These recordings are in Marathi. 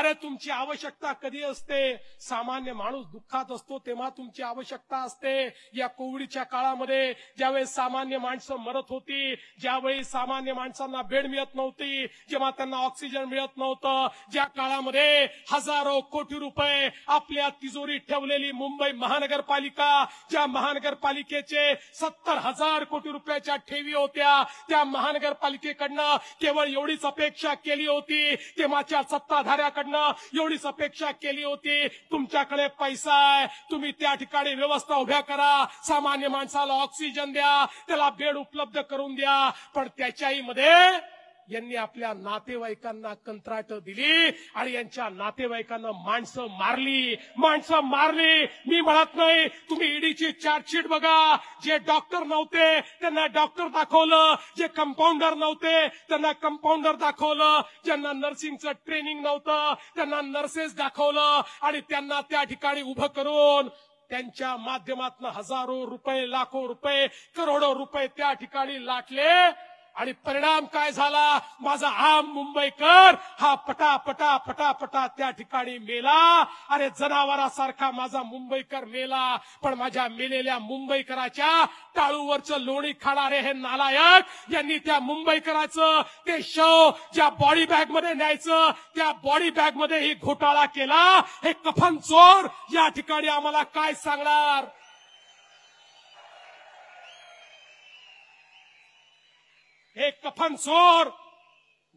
अरे तुमची आवश्यकता कधी असते? सामान्य माणूस दुःखात असतो तेव्हा तुमची आवश्यकता असते. या कोविडच्या काळामध्ये ज्यावेळेस सामान्य माणसं मरत होती, ज्यावेळी सामान्य माणसांना बेड मिळत नव्हती, जेव्हा त्यांना ऑक्सिजन मिळत नव्हतं, ज्या काळामध्ये हजारो कोटी रुपये आपल्या तिजोरीत ठेवलेली मुंबई महानगरपालिका, ज्या महानगरपालिकेचे 70,000 कोटी रुपयाच्या ठेवी होत्या, त्या महानगरपालिकेकडनं केवळ एवढीच अपेक्षा केली होती, तेव्हाच्या सत्ताधाऱ्याकडनं एवढीच अपेक्षा केली होती, तुमच्याकडे पैसा आहे, तुम्ही त्या ठिकाणी व्यवस्था उभ्या करा, सामान्य माणसाला ऑक्सिजन द्या, त्याला बेड उपलब्ध करून द्या. पण त्याच्याही मध्ये यांनी आपल्या नातेवाईकांना कंत्राट दिली आणि यांच्या नातेवाईकांना माणसं मारली. मी म्हणत नाही, तुम्ही ईडीची चार्जशीट बघा. जे डॉक्टर नव्हते त्यांना डॉक्टर दाखवलं, जे कंपाऊंडर नव्हते त्यांना कंपाऊंडर दाखवलं, ज्यांना नर्सिंगचं ट्रेनिंग नव्हतं त्यांना नर्सेस दाखवलं आणि त्यांना त्या ठिकाणी उभं करून त्यांच्या माध्यमातून हजारो रुपये, लाखो रुपये, करोडो रुपये त्या ठिकाणी लाटले. आणि परिणाम काय झाला? माझा आम मुंबईकर हा पटा त्या ठिकाणी मेला. अरे जनावरासारखा माझा मुंबईकर मेला. पण माझ्या मेलेल्या मुंबईकराच्या टाळूवरचं लोणी खाणारे हे नालायक यांनी त्या मुंबईकराचं ते शव ज्या बॉडी बॅग मध्ये न्यायचं, त्या बॉडी बॅग मध्ये ही घोटाळा केला. हे कफन चोर या ठिकाणी आम्हाला काय सांगणार? हे कफन चोर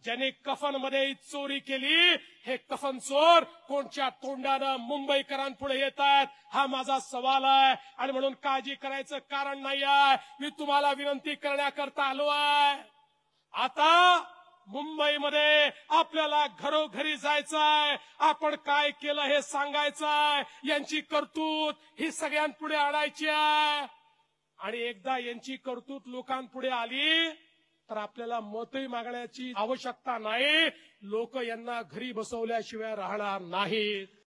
ज्याने कफनमध्ये चोरी केली, हे कफन चोर कोणच्या तोंडानं मुंबईकरांपुढे येत आहेत? हा माझा सवाल आहे. आणि म्हणून काळजी करायचं कारण नाही आहे. मी तुम्हाला विनंती करण्याकरता आलो आहे. आता मुंबईमध्ये आपल्याला घरोघरी जायचंय, आपण काय केलं हे सांगायचंय, यांची करतूत ही सगळ्यांपुढे आणायची आहे. आणि एकदा यांची करतूत लोकांपुढे आली तर आपल्याला मतही मागण्याची आवश्यकता नाही. लोक यांना घरी बसवल्याशिवाय राहणार नाहीत.